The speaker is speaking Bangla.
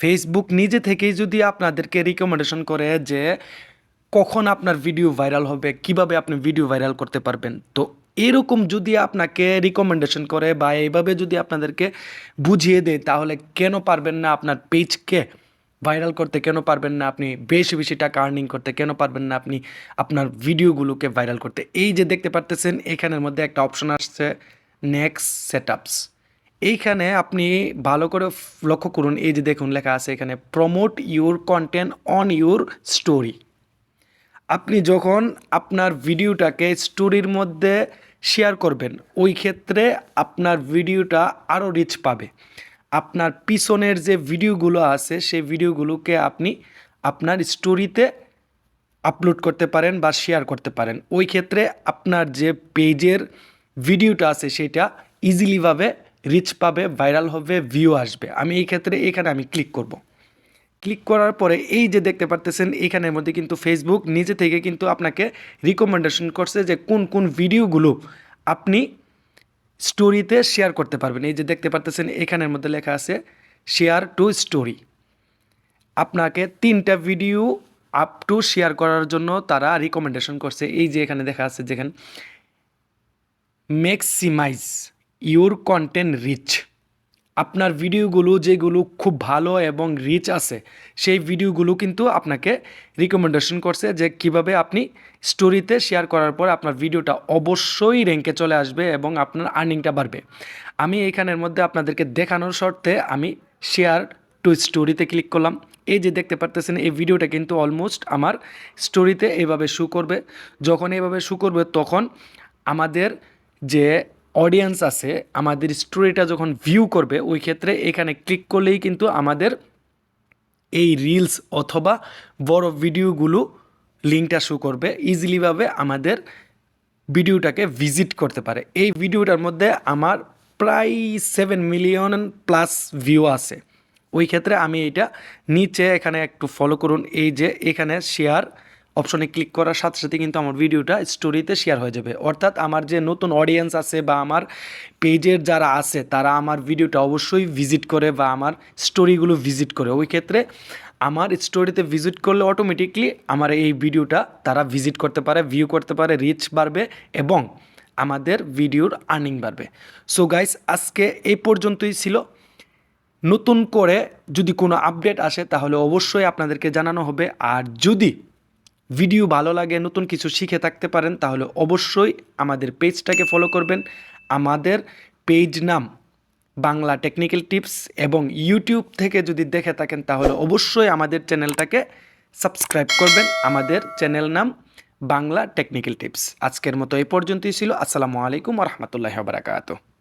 ফেসবুক নিজে থেকেই যদি আপনাদেরকে রিকমেন্ডেশন করে যে কখন আপনার ভিডিও ভাইরাল হবে, কিভাবে আপনি ভিডিও ভাইরাল করতে পারবেন, তো এরকম যদি আপনাকে রিকমেন্ডেশন করে বা এইভাবে যদি আপনাদেরকে বুঝিয়ে দেয়, তাহলে কেন পারবেন না আপনার পেজকে ভাইরাল করতে, কেন পারবেন না আপনি বেশি বেশি টাকা আর্নিং করতে, কেন পারবেন না আপনি আপনার ভিডিওগুলোকে ভাইরাল করতে। এই যে দেখতে পারতেছেন এখানের মধ্যে একটা অপশন আসছে নেক্সট সেটআপস। এইখানে আপনি ভালো করে লক্ষ্য করুন, এই যে দেখুন লেখা আছে এখানে promote your content on your story. আপনি যখন আপনার ভিডিওটাকে স্টোরির মধ্যে শেয়ার করবেন, ওই ক্ষেত্রে আপনার ভিডিওটা আরও রিচ পাবে। আপনার পিছনের যে ভিডিওগুলো আছে সেই ভিডিওগুলোকে আপনি আপনার স্টোরিতে আপলোড করতে পারেন বা শেয়ার করতে পারেন। ওই ক্ষেত্রে আপনার যে পেজের ভিডিওটা আছে সেটা ইজিলিভাবে রিচ পাবে, ভাইরাল হবে, ভিউ আসবে। আমি এই ক্ষেত্রে এখানে আমি ক্লিক করব। ক্লিক করার পরে এই যে দেখতে পারতেছেন এখানের মধ্যে কিন্তু ফেসবুক নিজে থেকে কিন্তু আপনাকে রিকমেন্ডেশন করছে যে কোন কোন ভিডিওগুলো আপনি স্টোরিতে শেয়ার করতে পারবেন। এই যে দেখতে পারতেছেন এখানের মধ্যে লেখা আছে শেয়ার টু স্টোরি। আপনাকে 3টা ভিডিও আপ টু শেয়ার করার জন্য তারা রিকমেন্ডেশন করছে। এই যে এখানে দেখা আছে যেখানে ম্যাক্সিমাইজ ইউর কন্টেন্ট রিচ। আপনার ভিডিওগুলো যেগুলো খুব ভালো এবং রিচ আছে সেই ভিডিওগুলো কিন্তু আপনাকে রিকমেন্ডেশন করছে যে কিভাবে আপনি স্টোরিতে শেয়ার করার পর আপনার ভিডিওটা অবশ্যই র্যাঙ্কে চলে আসবে এবং আপনার আর্নিংটা বাড়বে। আমি এইখানের মধ্যে আপনাদেরকে দেখানোর শর্তে আমি শেয়ার টু স্টোরিতে ক্লিক করলাম। এই যে দেখতে পারতেছেন এই ভিডিওটা কিন্তু অলমোস্ট আমার স্টোরিতে এইভাবে শো করবে। যখন এইভাবে শো করবে তখন আমাদের যে অডিয়েন্স আছে আমাদের স্টোরিটা যখন ভিউ করবে, ওই ক্ষেত্রে এখানে ক্লিক করলেই কিন্তু আমাদের এই রিলস অথবা বড় ভিডিওগুলো লিঙ্কটা শো করবে, ইজিলিভাবে আমাদের ভিডিওটাকে ভিজিট করতে পারে। এই ভিডিওটার মধ্যে আমার প্রায় 7 মিলিয়ন প্লাস ভিউ আছে। ওই ক্ষেত্রে আমি এটা নিচে এখানে একটু ফলো করুন, এই যে এখানে শেয়ার অপশনে ক্লিক করার সাথে সাথে কিন্তু আমার ভিডিওটা স্টোরিতে শেয়ার হয়ে যাবে। অর্থাৎ আমার যে নতুন অডিয়েন্স আছে বা আমার পেজের যারা আছে তারা আমার ভিডিওটা অবশ্যই ভিজিট করে বা আমার স্টোরিগুলো ভিজিট করে। ওই ক্ষেত্রে আমার স্টোরিতে ভিজিট করলে অটোমেটিকলি আমার এই ভিডিওটা তারা ভিজিট করতে পারে, ভিউ করতে পারে, রিচ বাড়বে এবং আমাদের ভিডিওর আর্নিং বাড়বে। সো গাইস, আজকে এই পর্যন্তই ছিল। নতুন করে যদি কোনো আপডেট আসে তাহলে অবশ্যই আপনাদেরকে জানানো হবে। আর যদি ভিডিও ভালো লাগে, নতুন কিছু শিখে থাকতে পারেন, তাহলে অবশ্যই আমাদের পেজটাকে ফলো করবেন। আমাদের পেজ নাম বাংলা টেকনিক্যাল টিপস এবং ইউটিউব থেকে যদি দেখে থাকেন তাহলে অবশ্যই আমাদের চ্যানেলটাকে সাবস্ক্রাইব করবেন। আমাদের চ্যানেল নাম বাংলা টেকনিক্যাল টিপস। আজকের মতো এই পর্যন্তই ছিল। আসসালামু আলাইকুম ওয়া রাহমাতুল্লাহি ওয়া বারাকাতুহু।